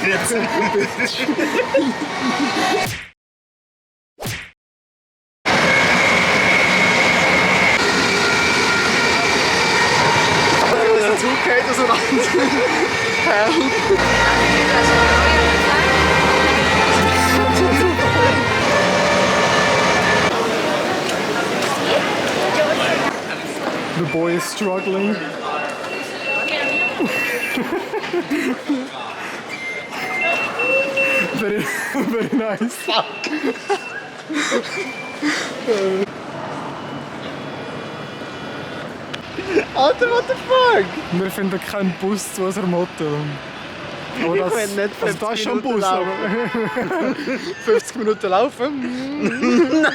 jetzt. Der Zug geht auseinander. Help! The boy is struggling. very nice. Fuck. Alter, what the fuck? Wir finden keinen Bus zu unserem Motto. Aber das, also das ist schon ein Bus, aber 50 Minuten laufen.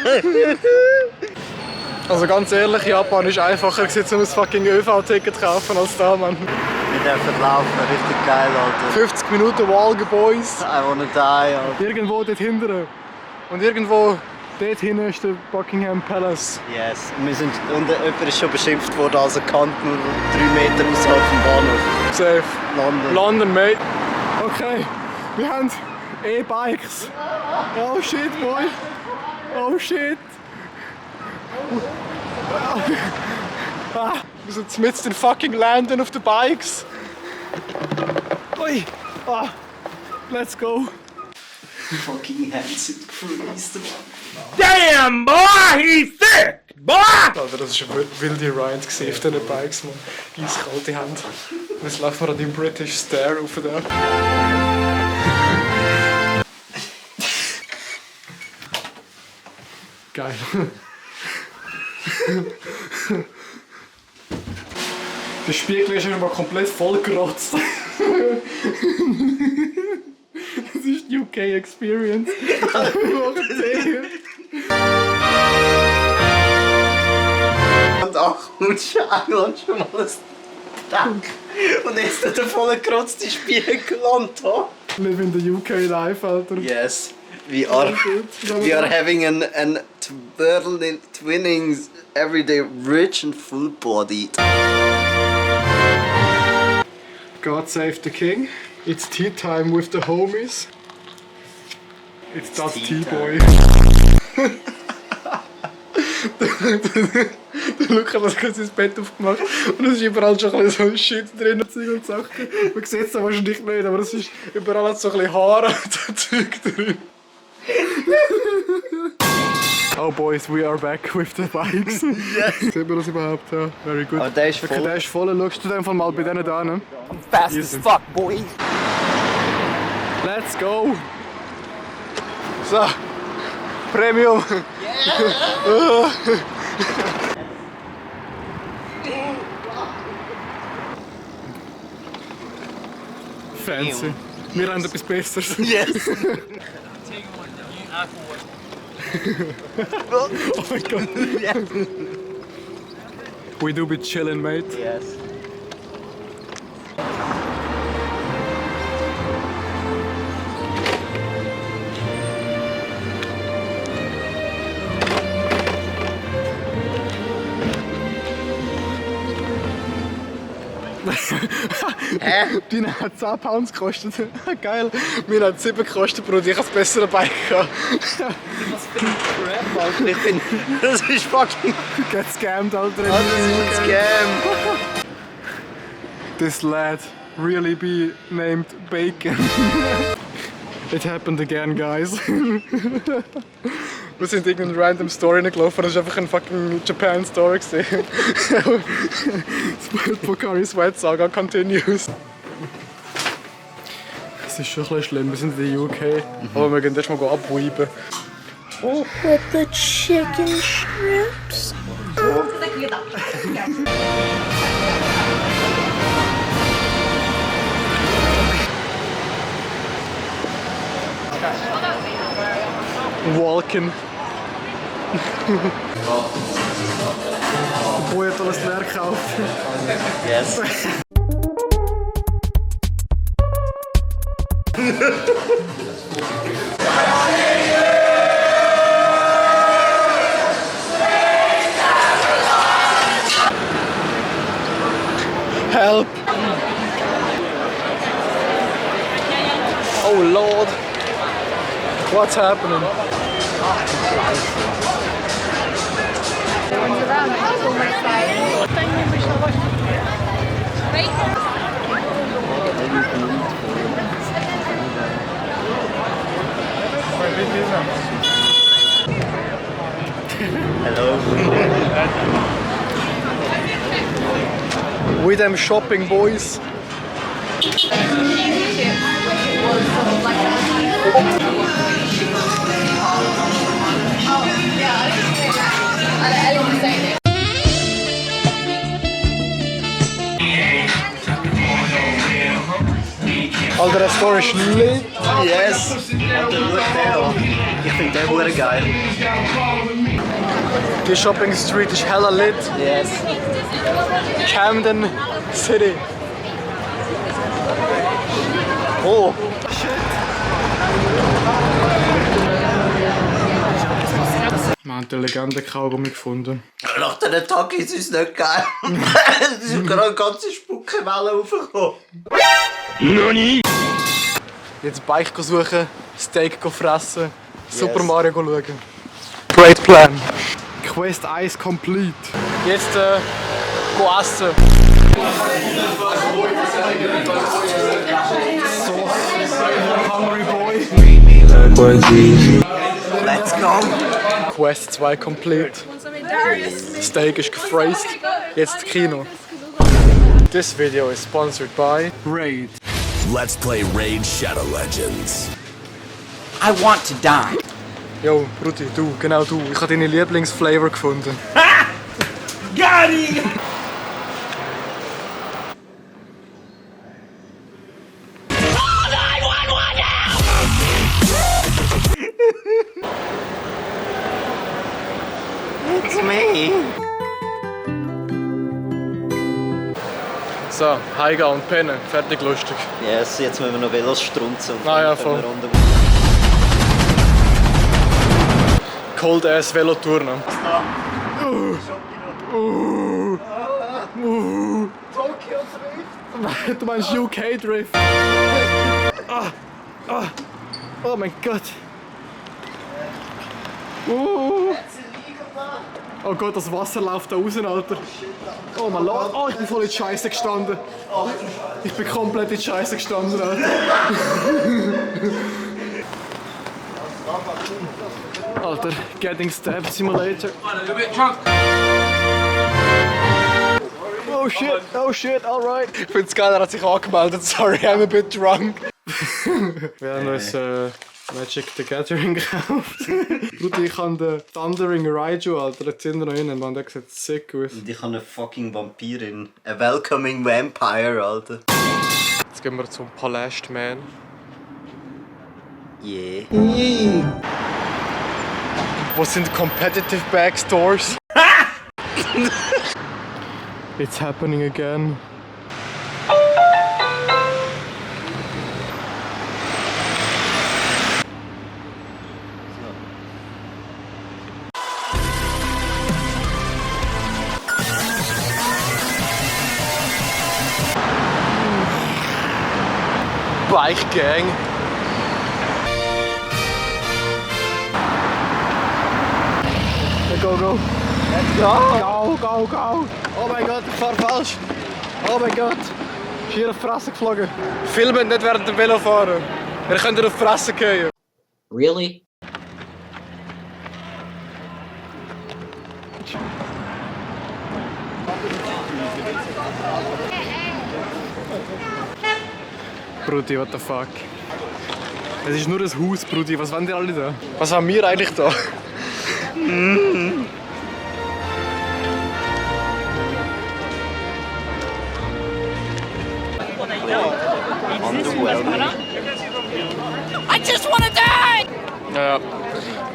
Also ganz ehrlich, Japan ist einfacher gewesen, um ein fucking ÖV-Ticket zu kaufen als da, Mann. Wir dürfen laufen, richtig geil, Alter. 50 Minuten Walge Boys. I wanna die, Alter. Irgendwo dort hinten. Und irgendwo dort hinten ist der Buckingham Palace. Yes. Wir sind, und jemand ist schon beschimpft worden als erkannt, nur 3 Meter außerhalb vom Bahnhof. Safe. London. London, mate. Okay, wir haben E-Bikes. Oh shit, boy. Oh shit. Wir sind mitten in fucking London auf den Bikes. Ui. Ah. Let's go. Fucking hands sind gefreezed. Damn, boy, he's sick, boy! Alter, das war eine wilde Ride auf diesen Bikes, man. Eiskalte Hände. Jetzt laufen wir an dem British Stair rauf da. Geil. Der Spiegel ist schon mal komplett voll gerotzt. Das ist die UK Experience. Und auch England schon mal ein Dank. Und jetzt der voll gerotzte Spiegel und da. Live in the UK life, Alter. Yes. We are having an twinning everyday rich and full bodied. God save the king. It's tea time with the homies. It's das Tea-Boy. Der Lukas hat gerade sein Bett aufgemacht und es ist überall schon ein bisschen so Shit drin und Sachen. Man sieht es wahrscheinlich nicht, aber es ist überall so ein bisschen Haare und Zeug drin. Oh boys, we are back with the bikes. Yes. Sieht man das überhaupt? Ja, very good. Oh, der ist voll. Okay, der ist voll. Schaust du einfach mal bei denen da, ne? Fast as fuck, boy. Let's go! So, Premium! Yeah. Fancy. Wir haben etwas Besseres. Yes. Oh mein Gott. We do be chillin', mate. Yes. Deine hat 10 Pounds gekostet. Geil. Mir hat 7 gekostet, Bruder. Ich habe das bessere Bike gehabt. Crap, Alter. Ich bin. Das ist fucking. Get scammed, Alter. Das ist ein Scam. This lad really be named Bacon. It happened again, guys. Wir sind in irgendeine random Story gelaufen, das war einfach ein fucking Japan Story. Pocari Sweat Saga continues. Es ist schon ein bisschen schlimm, wir sind in der UK, aber wir gehen erstmal abwieben. With the chicken strips. Walken. Der Boy hat alles leer gekauft. Yes. Help! Oh Lord. What's happening? Hello. With them shopping boys. Alter, der Store ist lit. Yes. Alter, schau den an. Ich finde den hure geil. Die Shopping Street ist hella lit. Yes. Camden City. Oh. Wir haben den Legenden-Kaugummi gefunden. Nach diesen Tag ist es nicht geil. Es ist gerade eine ganze Spuckenwelle raufgekommen. NANI? Jetzt Bike suchen, Steak fressen, Super Mario schauen. Great plan. Quest 1 complete. Jetzt go essen. So, hungry boy. Let's go. Quest 2 complete. Steak ist gefreist. Jetzt Kino. This video is sponsored by Raid. Let's play Raid Shadow Legends. I want to die. Yo, Brutti, du, genau du. Ich habe deine Lieblingsflavor gefunden. Got him! It's me. So, heimgehen und pennen. Fertig lustig. Yes, jetzt müssen wir noch Velos strunzen. Und Ah ja, dann voll. können wir Cold ass Velotour. Du meinst UK Drift? Oh mein Gott. Oh Gott, das Wasser läuft da raus, Alter. Oh mein Gott. Oh, ich bin voll in die Scheiße gestanden. Ich bin komplett in die Scheiße gestanden, Alter. Alter, Getting Stabbed Simulator. Oh shit, alright. Ich find's geil, er hat sich angemeldet. Sorry, I'm a bit drunk. Wir haben uns Magic the Gathering gekauft. Bruder, ich habe den Thundering Raiju, Alter, der sind noch innen, man, der sieht sick aus. Und ich habe eine fucking Vampirin. A welcoming vampire, Alter. Jetzt gehen wir zum Palast Man. Yeah. Wo sind Competitive Bag Stores? It's happening again. Bike Gang. Go, go. Go, go, go. Oh mein Gott, ich fahr falsch. Oh mein Gott. Ich bin hier auf die Fresse geflogen. Filmen nicht während dem Velofahren. Ihr könnt auf die Fresse gehen. Really? Brudi, what the fuck? Es ist nur ein Haus, Brudi. Was wollen die alle da? Was haben wir eigentlich da? I just wanna die! Ja.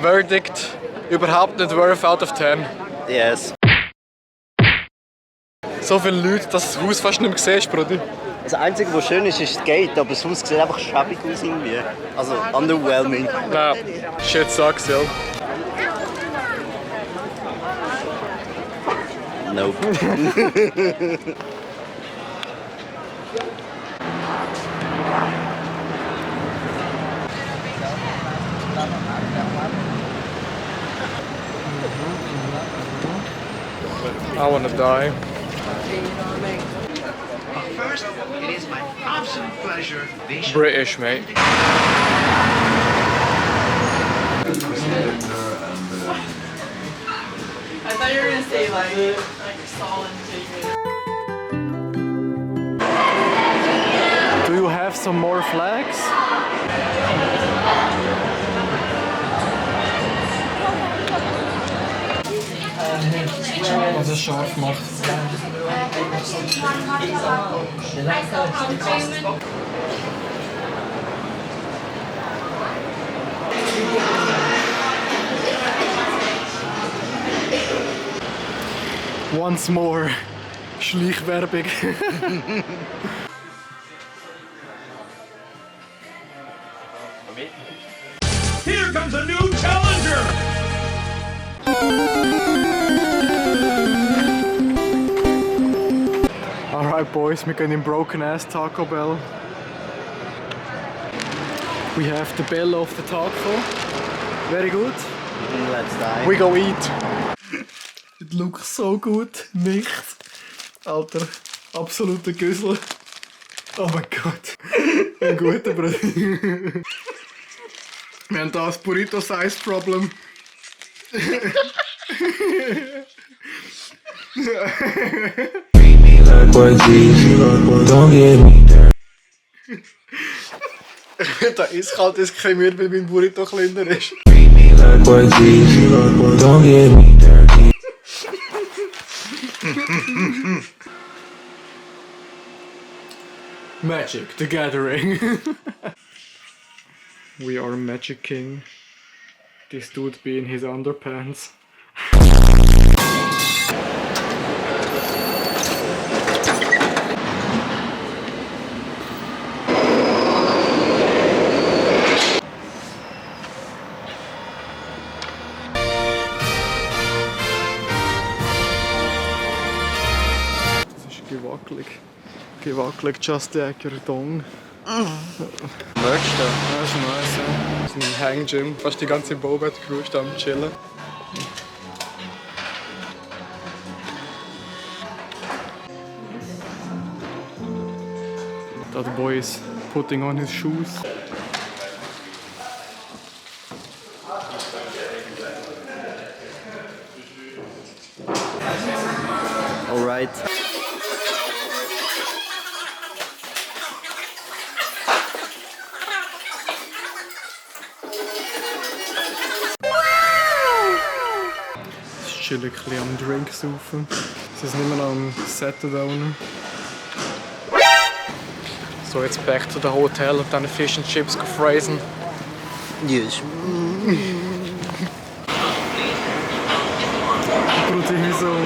Verdict. Überhaupt nicht worth out of 10. Yes. So viele Leute, dass das Haus fast nicht mehr siehst, Brudi. Das Einzige, was schön ist, ist das Gate, aber das Haus sieht einfach schäbig aus irgendwie. Also underwhelming. Ja, shit sucks, ja. Nope. I wanna die. First, it is my absolute pleasure. British, mate. I thought you were gonna say like solid chicken. Do you have some more flags? Was es scharf macht. Once more, Schleichwerbung. Here comes a new challenger! Alright boys, we're going in broken ass Taco Bell. We have the bell of the taco. Very good. Let's die. We go eat. It looks so good. Nicht. Alter, absoluter Güssel. Oh mein Gott. Ein guter Bruder. Wir haben da das Burrito-Size-Problem. Da ist kalt, ist kein Mühe, weil mein Burrito kleiner ist. Magic, the gathering. We are Magic King. This dude be in his underpants. Gewackelig, just der Dong. Möchtest du? Das ist nice, ja. Wir sind im Hang-Gym, fast die ganze Bobet-Crew ist am chillen. That boy is putting on his shoes. Alright. Chillen, ein bisschen am Drink saufen. Sie sind immer noch am Settedownen. So, jetzt back to the hotel und dann Fish and Chips gefressen. Yes. Bruder, wieso?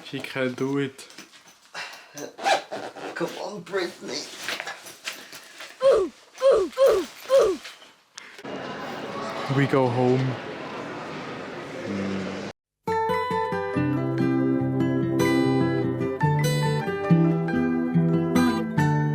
He can do it. Come on, Brittany. We go home.